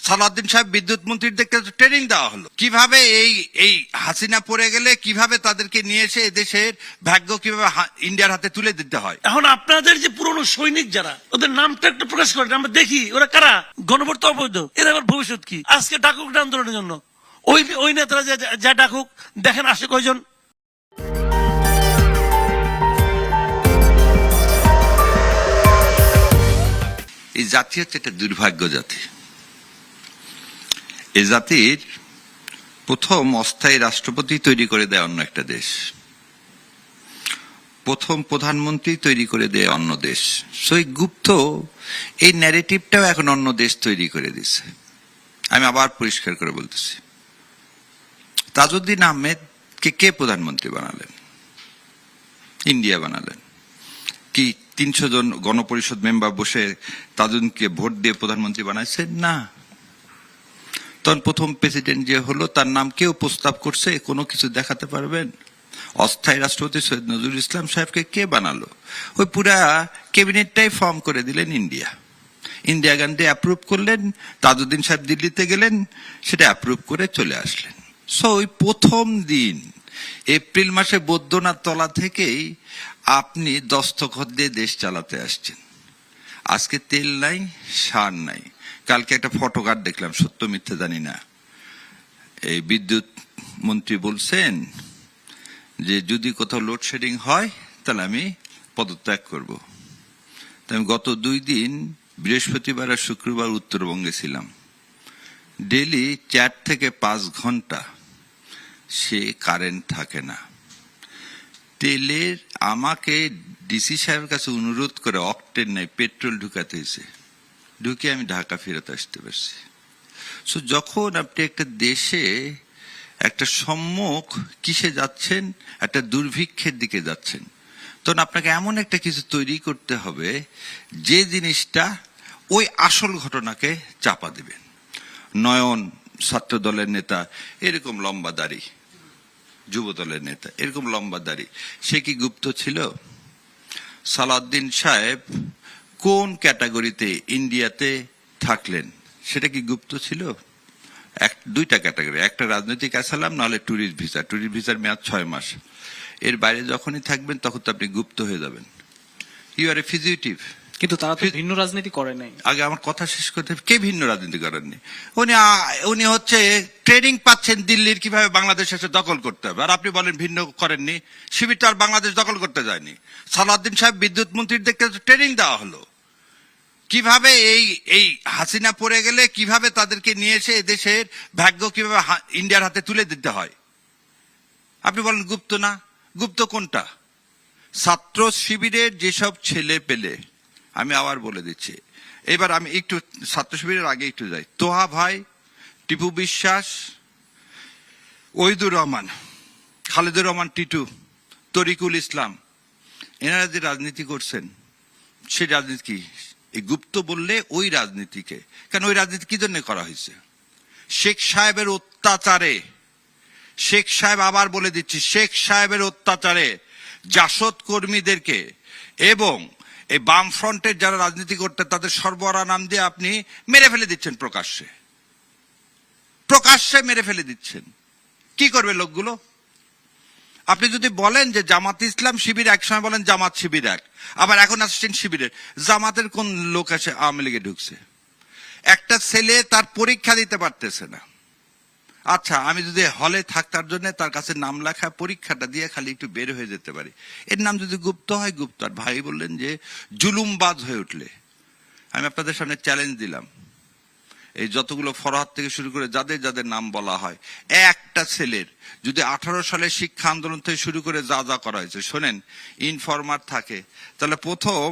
সালাউদ্দিন সাহেব বিদ্যুৎ মন্ত্রীদেরকে ট্রেনিং দেওয়া হলো কিভাবে এই হাসিনা পড়ে গেলে কিভাবে তাদেরকে নিয়ে এসে এদেশের ভাগ্য কিভাবে ইন্ডিয়ার হাতে তুলে দিতে হয়। এখন আপনাদের যে পুরনো সৈনিক যারা, ওদের নামটা একটু প্রকাশ করেন, আমরা দেখি ওরা কারা, গণভোট অবৈধ, এদের আবার ভবিষ্যৎ কি? আজকে ডাকুক আন্দোলনের জন্য, ওই নেতারা যা ডাকুক, দেখেন আসে কয়জন। এই জাতি হচ্ছে একটা দুর্ভাগ্য জাতি। এই জাতির প্রথম অস্থায়ী রাষ্ট্রপতি তৈরি করে দেয় অন্য একটা দেশ, প্রথম প্রধানমন্ত্রী তৈরি করে দেয় অন্য দেশ। সেই গুপ্ত এই ন্যারেটিভটাও এখন অন্য দেশ তৈরি করে দিছে। আমি আবার পরিষ্কার করে বলতেছি, তাজউদ্দিন আহমেদকে কে প্রধানমন্ত্রী বানালেন? ইন্ডিয়া বানালেন। কি 300 জন গণপরিষদ মেম্বার বসে তাজউদ্দিনকে ভোট দিয়ে প্রধানমন্ত্রী বানাইছেন? না। তখন প্রথম প্রেসিডেন্ট যে হলো, তার নাম কেউ প্রস্তাব করছে? কোনো কিছু দেখাতে পারবেন? অস্থায়ী রাষ্ট্রপতি সৈয়দ নজরুল ইসলাম সাহেবকে কে বানালো? ওই পুরা ক্যাবিনেটটাই ফর্ম করে দিলেন ইন্দিরা গান্ধী অ্যাপ্রুভ করলেন, তাজউদ্দিন সাহেব দিল্লিতে গেলেন, সেটা অ্যাপ্রুভ করে চলে আসলেন। সো ওই প্রথম দিন এপ্রিল মাসে বৈদ্যনাথ তলা থেকেই আপনি দস্তখত দিয়ে দেশ চালাতে আসছেন। আজকে তেল নাই, সার নাই। কালকে একটা ফটো কার্ড দেখলাম, সত্য মিথ্যে জানি না, এই বিদ্যুৎ মন্ত্রী বলছেন যে যদি কোথাও লোডশেডিং হয় তাহলে আমি পদত্যাগ করব। আমি গত 2 দিন বৃহস্পতিবার আর শুক্রবার উত্তরবঙ্গে ছিলাম। ডেলি 4 থেকে 5 ঘন্টা সে কারেন্ট থাকে না। তেলের আমাকে ডিসি সাহেবের কাছে অনুরোধ করে অকটেন নাই, পেট্রোল ঢুকাতে হয়েছে, ঢুকে আমি ঢাকা ফেরত আসতে পারছি। সো যখন আপনি একটা দেশে একটা সম্মুখ কিসে যাচ্ছেন, একটা দুর্ভিক্ষের দিকে যাচ্ছেন, তখন আপনাকে এমন একটা কিছু তৈরি করতে হবে যে জিনিসটা ওই আসল ঘটনাকে চাপা দেবেন। নয়ন ছাত্র দলের নেতা, এরকম লম্বা দাড়ি, যুব দলের নেতা এরকম লম্বা দাড়ি, সে কি গুপ্ত ছিল? সালাউদ্দিন সাহেব কোন ক্যাটাগরিতে ইন্ডিয়াতে থাকলেন, সেটা কি গুপ্ত ছিল? 2টা ক্যাটাগরি, একটা রাজনৈতিক অ্যাসাইলাম, নাহলে ট্যুরিস্ট ভিসা। ট্যুরিস্ট ভিসার মেয়াদ 6 মাস। এর বাইরে যখনই থাকবেন তখন তো আপনি গুপ্ত হয়ে যাবেন, ইউ আর এ ফিজিটিভ। কিন্তু তারা তো ভিন্ন রাজনীতি করে নাই। আগে আমার কথা শেষ করতে, কে ভিন্ন রাজনীতি করেননি? উনি হচ্ছে ট্রেনিং পাচ্ছেন দিল্লির কিভাবে বাংলাদেশ এসে দখল করতে হবে, আর আপনি বলেন ভিন্ন করেননি। শিবির তো আর বাংলাদেশ দখল করতে যায়নি। সালাউদ্দিন সাহেব বিদ্যুৎ মন্ত্রীদেরকে ট্রেনিং দেওয়া হলো কিভাবে এই হাসিনা পড়ে গেলে কিভাবে তাদেরকে নিয়ে এসে এদেশের ভাগ্য কিভাবে ইন্ডিয়ার হাতে তুলে দিতে হয়। আপনি বলেন গুপ্ত না? গুপ্ত কোনটা? ছাত্র শিবিরের যেসব ছেলে পেলে, আমি আবার বলে দিচ্ছি, এবার আমি একটু ছাত্র শিবিরের আগে একটু যাই। তোহা ভাই, টিপু বিশ্বাস, ওহিদুর রহমান, খালেদুর রহমান টিটু, তরিকুল ইসলাম, এনারা যে রাজনীতি করছেন, সেই রাজনীতি কি? এই গুপ্ত বললে ওই রাজনীতিকে, কেন ওই রাজনীতি কি জন্য করা হয়েছে? শেখ সাহেবের অত্যাচারে, শেখ সাহেব, আবার বলে দিচ্ছি, শেখ সাহেবের অত্যাচারে জাসদ কর্মীদেরকে এবং এই বামফ্রন্টের যারা রাজনীতি করতে তাদের সর্বহারা নাম দিয়ে আপনি মেরে ফেলে দিচ্ছেন, প্রকাশ্যে মেরে ফেলে দিচ্ছেন। কি করবে লোকগুলো? আপনি যদি বলেন যে জামাত ইসলাম শিবির, এক সময় বলেন জামাত শিবির এক, আবার এখন আসছেন শিবিরের। জামাতের কোন লোক এসে আওয়ামী লীগে ঢুকছে? একটা ছেলে তার পরীক্ষা দিতে পারতেছে না। আচ্ছা, আমি যদি হলে থাকার জন্য তার কাছে নাম লেখা, পরীক্ষাটা দিয়ে খালি একটু বের হয়ে যেতে পারি, এর নাম যদি গুপ্ত হয়, গুপ্ত। আর ভাই বললেন যে জুলুমবাজ হয়ে উঠলে, আমি আপনাদের সামনে চ্যালেঞ্জ দিলাম, এই যতগুলো ফরহাদ থেকে শুরু করে যাদের যাদের নাম বলা হয়, একটা ছেলের যদি 18 সালের শিক্ষা আন্দোলন থেকে শুরু করে যা যা করা হয়েছে, শোনেন, ইনফরমার থাকে, তাহলে প্রথম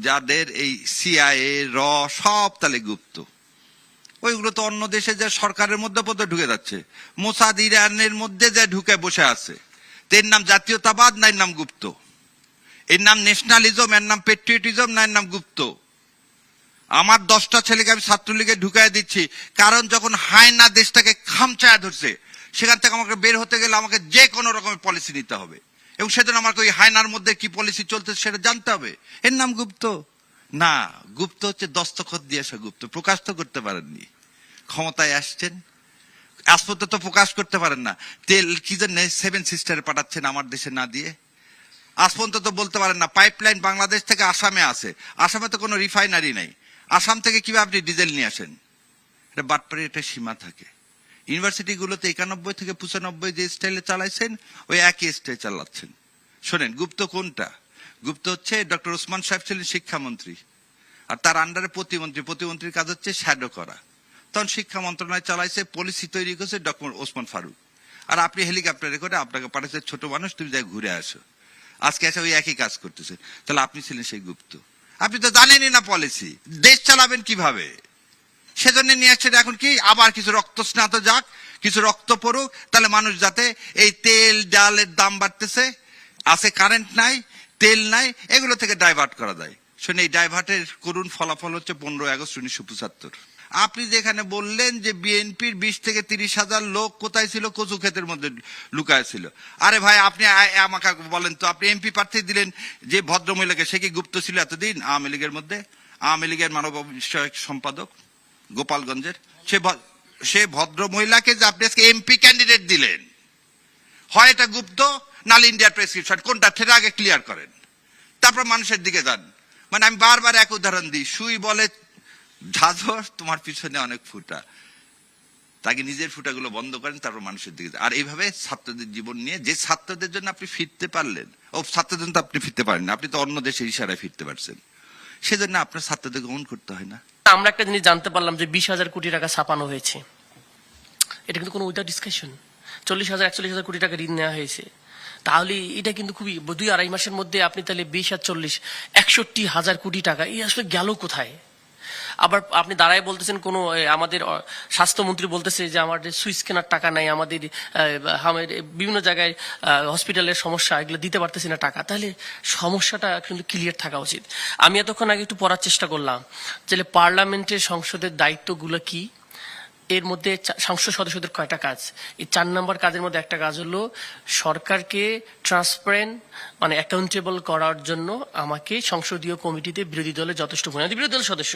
যাদের এই সিআইএ সব তাহলে গুপ্ত। ওইগুলো তো অন্য দেশে যে সরকারের মধ্যে পথে ঢুকে যাচ্ছে, মোসাদ ইরানের মধ্যে যে ঢুকে বসে আছে, এর নাম জাতীয়তাবাদ না এর নাম গুপ্ত? এর নাম ন্যাশনালিজম, এর নাম পেট্রিয়টিজম, না এর নাম গুপ্ত? আমার 10টা ছেলেকে আমি ছাত্রলীগে ঢুকাই দিচ্ছি, কারণ যখন হায়না দেশটাকে খামচায়া ধরছে, সেখান থেকে আমাকে বের হতে গেলে আমাকে যে কোনো রকমের পলিসি নিতে হবে, এবং সেজন্য আমাকে ওই হায়নার মধ্যে কি পলিসি চলতেছে সেটা জানতে হবে। এর নাম গুপ্ত না? গুপ্ত হচ্ছে দস্তখত দিয়ে আসা গুপ্ত, প্রকাশ তো করতে পারেননি। ক্ষমতায় আসছেন, আজ পর্যন্ত তো প্রকাশ করতে পারেন না তেল কি জন্য 7 সিস্টারে পাঠাচ্ছেন আমার দেশে না দিয়ে। আজ পর্যন্ত তো বলতে পারেন না পাইপলাইন বাংলাদেশ থেকে আসামে আছে, আসামে তো কোনো রিফাইনারি নাই, আসাম থেকে কিভাবে আপনি ডিজেল নিয়ে আসেন? এটা বাটপাড়ি, একটা সীমা থাকে। ইউনিভার্সিটিগুলোতে 91 থেকে 95 যে স্টাইলে চালাইছেন ওই একই স্টাইল চালাচ্ছেন। শোনেন, গুপ্ত কোনটা? গুপ্ত হচ্ছে ডক্টর ওসমান সাহেব ছিলেন শিক্ষামন্ত্রী, আর তার আন্ডারে প্রতিমন্ত্রীর কাজ হচ্ছে শ্যাডো করা। তখন শিক্ষা মন্ত্রণালয় চালাইছে, পলিসি তৈরি করছে ডক্টর ওসমান ফারুক, আর আপনি হেলিকপ্টারে করে আপনাকে পাঠাচ্ছে ছোট মানুষ, তুমি যাই ঘুরে আসো। আজকে এসে ওই একই কাজ করতেছে। তাহলে আপনি ছিলেন সেই গুপ্ত, আপনি তো জানেনই না পলিসি, দেশ চালাবেন কিভাবে। সেজন্য নিয়ে আসছেন এখন কি আবার কিছু রক্ত স্নাত যাক, কিছু রক্ত পড়ুক, তাহলে মানুষ যাতে এই তেল ডালের দাম বাড়তেছে, আছে কারেন্ট নাই, তেল নাই, এগুলো থেকে ডাইভার্ট করা যায়। শুনে এই ডাইভার্টের করুন ফলাফল হচ্ছে 15 আগস্ট 1975। আপনি যেখানে বললেন যে বিএনপির 20 থেকে 30 হাজার লোক কোথায় ছিল? কচু ক্ষেতের মধ্যে লুকায় ছিল। আরে ভাই, আপনি আমাকে বলেন তো, আপনি এমপি প্রার্থী দিলেন যে ভদ্রমহিলাকে, সে কি গুপ্ত ছিল এতদিন আওয়ামী লীগের মধ্যে? আওয়ামী লীগের মানব বিষয়ক সম্পাদক গোপালগঞ্জের সে ভদ্র মহিলাকে যে আপনি আজকে এমপি ক্যান্ডিডেট দিলেন, হয় এটা গুপ্ত নালে ইন্ডিয়ার প্রেসক্রিপশন, কোনটা সেটা আগে ক্লিয়ার করেন, তারপর মানুষের দিকে যান। মানে আমি বারবার এক উদাহরণ দিই, সুই বলে ঝাঁঝর, তোমার পিছনে অনেক ফুটা, তাকে নিজের ফুটাগুলো বন্ধ করেন, তারপর মানুষের দিকে। আর এইভাবে ছাত্রদের জীবন নিয়ে, যে ছাত্রদের জন্য আপনি ফিরতে পারলেন, ছাত্রদের জন্য তো আপনি ফিরতে পারেন না, আপনি তো অন্য দেশের ইশারায় ফিরতে পারছেন, সেজন্য আপনার ছাত্রদের গ্রহণ করতে হয় না। আমরা একটা জিনিস জানতে পারলাম যে 20,000 কোটি টাকা ছাপানো হয়েছে। এটা কিন্তু কোনো উইদাউট ডিসকাশন। 40,000 41,000 কোটি টাকা ঋণ নেওয়া হয়েছে। তাহলে এটা কিন্তু খুবই 2-2.5 মাসের মধ্যে আপনি তাহলে 20 আর 40 61,000 কোটি টাকা এই আসলে গেল কোথায়? আবার আপনি দাঁড়ায় বলতেছেন কোন আমাদের স্বাস্থ্যমন্ত্রী বলতেছে যে আমাদের সুইচ কেনার টাকা নাই, আমাদের বিভিন্ন জায়গায় হসপিটালের সমস্যা, এগুলো দিতে পারতেছি না টাকা। তাহলে সমস্যাটা কিন্তু ক্লিয়ার থাকা উচিত। আমি এতক্ষণ আগে একটু পড়ার চেষ্টা করলাম যে পার্লামেন্টের সংসদের দায়িত্বগুলো কি, এর মধ্যে সংসদ সদস্যদের কয়টা কাজ। এই 4 নম্বর কাজের মধ্যে একটা কাজ হলো সরকারকে ট্রান্সপারেন্ট মানে অ্যাকাউন্টেবল করার জন্য আমাকে সংসদীয় কমিটিতে বিরোধী দলের যথেষ্ট ভূমিকা, বিরোধী দলের সদস্য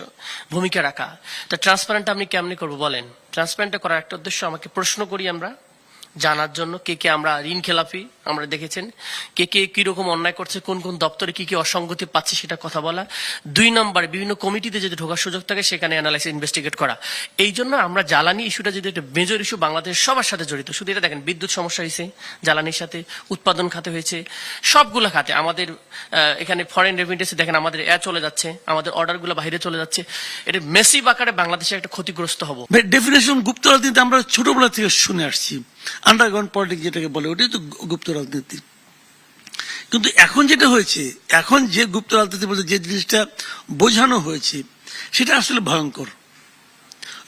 ভূমিকা রাখা। তা ট্রান্সপারেন্ট আপনি কেমনি করবো বলেন? ট্রান্সপারেন্টটা করার একটা উদ্দেশ্য, আমাকে প্রশ্ন করি আমরা জানার জন্য কে কে আমরা ঋণ খেলাপি, আমরা দেখেছেন কে কে কিরকম অন্যায় করছে, কোন কোন দপ্তরে কি কি অসঙ্গতি পাচ্ছে সেটা কথা বলা। 2 নম্বরে বিভিন্ন কমিটিতে যদি ঢোকার সুযোগ থাকে সেখানে অ্যানালাইসিস ইনভেস্টিগেট করা। এই জন্য আমরা জ্বালানি ইস্যুটা যদি একটা মেজর ইস্যু, বাংলাদেশের সবার সাথে জড়িত। শুধু এটা দেখেন, বিদ্যুৎ সমস্যা হয়েছে জ্বালানির সাথে, উৎপাদন খাতে হয়েছে, সবগুলো খাতে আমাদের এখানে ফরেন রেমিটেন্সে দেখেন আমাদের চলে যাচ্ছে, আমাদের অর্ডারগুলো বাইরে চলে যাচ্ছে। এটা মেসিভ আকারে বাংলাদেশে একটা ক্ষতিগ্রস্ত হবো। ডেফিনেশন গুপ্ত রাজনীতি আমরা ছোটবেলা থেকে শুনে আসছি, আন্ডারগ্রাউন্ড পলিটিক্স যেটাকে বলে, ওটাই তো গুপ্ত রাজনীতি। কিন্তু এখন যেটা হয়েছে, এখন যে গুপ্ত রাজনীতি বলতে যে জিনিসটা বোঝানো হয়েছে সেটা আসলে ভয়ঙ্কর।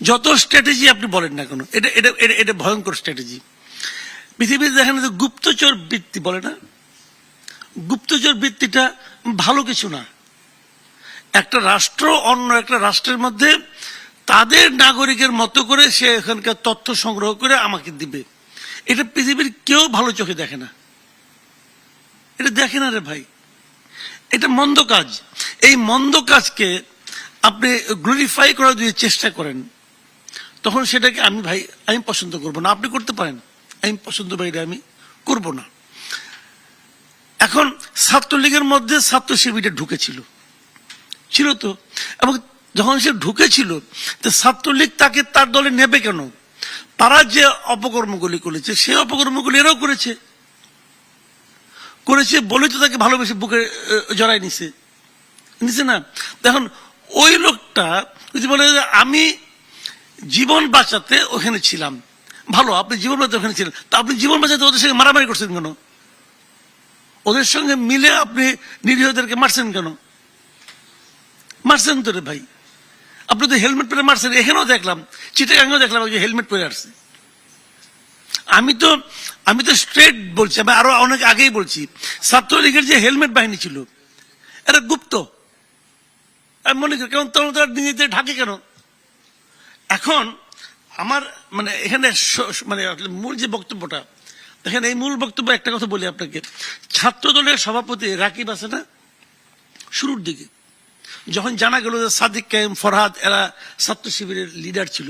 যত স্ট্র্যাটেজি আপনি বলেন না কেন, এটা এটা এটা ভয়ঙ্কর স্ট্র্যাটেজি। পৃথিবীতে দেখেন যে গুপ্তচর বৃত্তি বলে না, গুপ্তচর বৃত্তিটা ভালো কিছু না। একটা রাষ্ট্র অন্য একটা রাষ্ট্রের মধ্যে তাদের নাগরিকের মতো করে সে এখানকার তথ্য সংগ্রহ করে আমাকে দিবে, এটা পৃথিবীর কেউ ভালো চোখে দেখে না। এটা দেখে না রে ভাই, এটা মন্দ কাজ। এই মন্দ কাজকে আপনি গ্লোরিফাই করার যদি চেষ্টা করেন তখন সেটাকে আমি পছন্দ করব না। আপনি করতে পারেন, আমি পছন্দ বাইরে আমি করব না। এখন ছাত্রলীগের মধ্যে ছাত্র শিবিরে ঢুকেছিল তো, এবং যখন সে ঢুকেছিল তো ছাত্রলীগ তাকে তার দলে নেবে কেন? তারা যে অপকর্মগুলি করেছে সেই অপকর্মগুলি এরাও করেছে বলে তো তাকে ভালোবেসে বুকে জড়াই নিছে না। দেখুন ওই লোকটা যদি বলে যে আমি জীবন বাঁচাতে ওখানে ছিলাম, ভালো, আপনি জীবন বাঁচাতে ওখানে ছিলেন, তা আপনি জীবন বাঁচাতে ওদের সঙ্গে মারামারি করছেন কেন? ওদের সঙ্গে মিলে আপনি নিরীহদেরকে মারছেন কেন? মারছেন তো রে ভাই, আপনি তো হেলমেট পরে মারছেন। এখানেও দেখলাম, চিটাগাঙ্গেও দেখলাম হেলমেট পরে আসছে। আমি তো স্ট্রেট বলছি, আমি আরো অনেক আগেই বলছি, ছাত্রলীগের যে হেলমেট বাহিনী ছিল এটা গুপ্ত। আমি মনে করি কেমন তারা নিজেদের ঢাকে কেন? এখন আমার মানে এখানে মানে মূল যে বক্তব্যটা দেখেন, এই মূল বক্তব্য একটা কথা বলি আপনাকে। ছাত্র দলের সভাপতি রাকিব আছে না, শুরুর দিকে যখন জানা গেল যে সাদিক কায়েম, ফরহাদ এরা ছাত্র শিবিরের লিডার ছিল,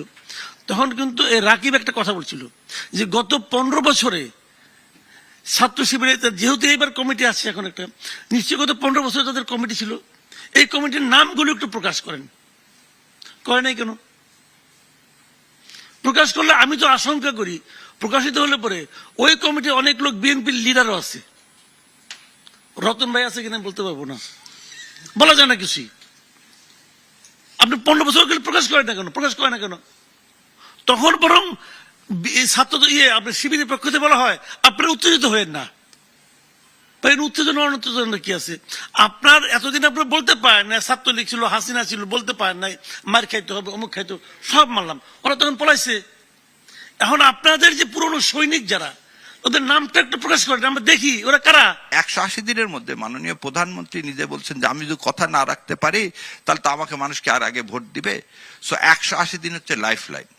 তখন কিন্তু এই রাকিব একটা কথা বলছিল যে গত 15 বছরে ছাত্র শিবিরে, যেহেতু এইবার কমিটি আছে এখন একটা, নিশ্চয়ই গত 15 বছরে তাদের কমিটি ছিল, এই কমিটির নামগুলো একটু প্রকাশ করেন। করে নাই কেন? প্রকাশ করলে আমি তো আশঙ্কা করি প্রকাশিত হলে পরে ওই কমিটি অনেক লোক বিএনপির লিডারও আছে। রতন ভাই আছে কিনা বলতে পারবো না, বলা যায় না কিছুই। আপনি 15 বছর প্রকাশ করেন না কেন? প্রকাশ করেন না কেন? তখন বরং ছাত্র আপনার শিবিরের পক্ষ থেকে বলা হয় আপনারা উত্তেজিত হয়েন না। উত্তেজনা অনুত্তেজনা কি আছে? আপনার এতদিন আপনার বলতে পারেন না ছাত্রলীগ ছিল, হাসিনা ছিল, বলতে পারেন নাই মার খাইতে হবে, অমুক খাইতে হবে, সব মানলাম, ওরা তখন পলাইছে। এখন আপনাদের যে পুরনো সৈনিক যারা, ওদের নামটা একটু প্রকাশ করেন, আমরা দেখি ওরা কারা। 180 দিনের মধ্যে মাননীয় প্রধানমন্ত্রী নিজে বলছেন যে আমি যদি কথা না রাখতে পারি তাহলে তো আমাকে মানুষকে আর আগে ভোট দিবে। সো 180 দিন হচ্ছে লাইফ লাইন।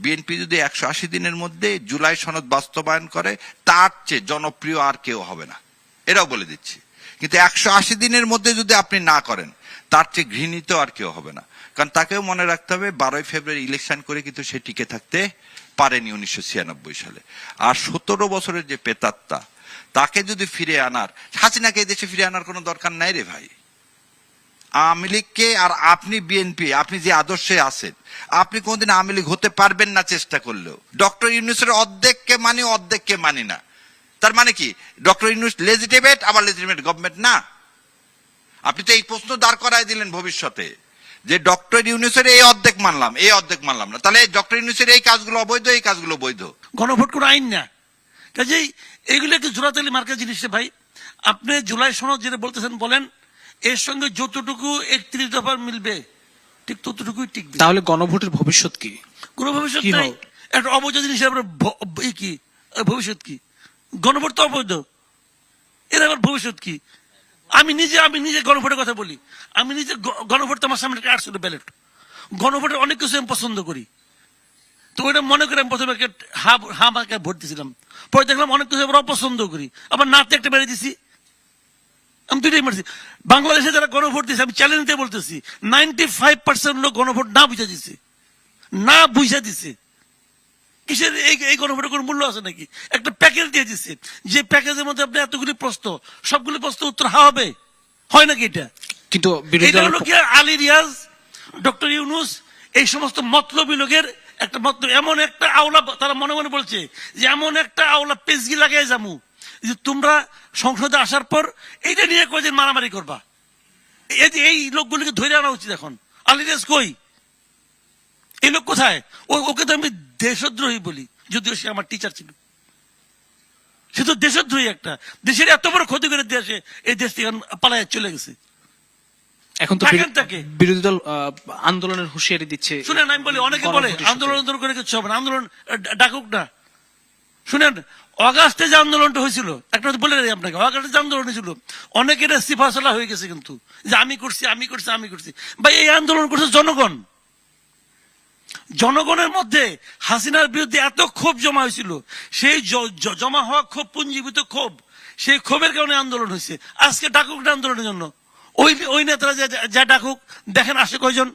বিএনপি যদি 180 দিনের মধ্যে জুলাই সনদ বাস্তবায়ন করে, তার চেয়ে জনপ্রিয় আর কেউ হবে না, এটাও বলে দিচ্ছি। কিন্তু 180 দিনের মধ্যে যদি আপনি না করেন, তার চেয়ে ঘৃণিত আর কেউ হবে না। কারণ তাকেও মনে রাখতে হবে 12 ফেব্রুয়ারি ইলেকশন করে কিন্তু সে টিকে থাকতে পারেনি 1996 সালে। আর 17 বছরের যে পেতাত্তা, তাকে যদি ফিরে আনার, হাসিনাকে এই দেশে ফিরে আনার কোনো দরকার নাই রে ভাই। আওয়ামী লীগকে আর আপনি বিএনপি, আপনি যে আদর্শে আছেন, আপনি কোনদিন আওয়ামী লীগ হতে পারবেন না চেষ্টা করলেও। ডক্টর ইউনূসের অর্ধেককে মানি, অর্ধেককে মানি না। তার মানে কি ডক্টর ইউনূস লেজিটিমেট আবার লেজিটিমেট গভর্নমেন্ট না? আপনি তো এই প্রশ্ন দাঁড় করায় দিলেন ভবিষ্যতে যে ডক্টর ইউনূসের এই অর্ধেক মানলাম, এই অর্ধেক মানলাম না, তাহলে ডক্টর ইউনূসের এই কাজগুলো অবৈধ, এই কাজগুলো বৈধ। গণভোট কোনো আইন না, কাজেই এইগুলো একটু জোড়াতালি মার্কা জিনিসটা ভাই। আপনি জুলাই সনদ যেটা বলতেছেন বলেন, এর সঙ্গে যতটুকু 31 দফা মিলবে ঠিক ততটুকুই টিকবে। তাহলে গণভোটের ভবিষ্যৎ কি? কোনো ভবিষ্যৎ কি নাই। হবে? একটা অবৈধ জিনিস কি ভবিষ্যৎ কি? গণভোট তো অবৈধ, এর আবার ভবিষ্যৎ কি? আমি নিজে গণভোটের কথা বলি। আমি নিজে গণভোট, তো আমার সামনে 800 ব্যালট। গণভোটের অনেক কিছু আমি পছন্দ করি, তো ওইটা মনে করে আমি প্রথমে হা মাকে ভোট দিয়েছিলাম, পরে দেখলাম অনেক কিছু আবার অপছন্দ করি, আবার নাতে একটা বেড়ে দিছি। আমি দুইটাই মারছি। বাংলাদেশে যারা গণভোট দিয়েছে, আমি চ্যালেঞ্জ দিয়ে বলতেছি 95% লোক গণভোট না বুঝা দিছে, না বুঝা দিছে। কিসের এই গণভোটের কোনো মূল্য আছে নাকি? একটা প্যাকেজ দিয়ে দিচ্ছে, যে প্যাকেজের মধ্যে আপনি এতগুলি প্রশ্ন, সবগুলি প্রশ্ন উত্তর হা হবে, হয় নাকি? এটা কিন্তু বিরোধী এটা দলের হলো কি আলী রিয়াজ, ডক্টর ইউনূস, এই সমস্ত মতলবী লোকের একটা এমন একটা আওলা, তারা মনে মনে বলছে যে এমন একটা আওলা পেজগি লাগাই যামু যে তোমরা সংসদে আসার পর এইটা নিয়ে কয়দিন মারামারি করবা। এই লোকগুলিকে ধরে আনা উচিত এখন। আলী রিয়াজ কই? এই লোক কোথায়? ওকে তো আমি দেশদ্রোহী বলি, যদিও সে আমার টিচার ছিল। সে তো দেশদ্রোহী, একটা দেশের এত বড় ক্ষতি করে দেশে, এই দেশ থেকে পালায় চলে গেছে। এখন তো রাখেন তাকে। বিরোধী দল আন্দোলনের হুঁশিয়ারি দিচ্ছে। শুনেন, আমি বলি, অনেকে বলে আন্দোলন করে কিছু হবে না, আন্দোলন ডাকুক না। শুনেন, অগাস্টে যে আন্দোলনটা হয়েছিল, একটা বলে রাখি আপনাকে, অগাস্টে যে আন্দোলন হয়েছিল, অনেকের সিফাসলা হয়ে গেছে কিন্তু, যে আমি করছি, আমি করছি, আমি করছি। ভাই, এই আন্দোলন করছে জনগণ। জনগণের মধ্যে হাসিনার বিরুদ্ধে এত ক্ষোভ জমা হয়েছিল, সেই জমা হওয়া ক্ষোভ, পুঞ্জীবিত ক্ষোভ, সেই ক্ষোভের কারণে আন্দোলন হয়েছে। আজকে ডাকুক না আন্দোলনের জন্য, ওই নেতারা যা ডাকুক, দেখেন আসে কয়জন।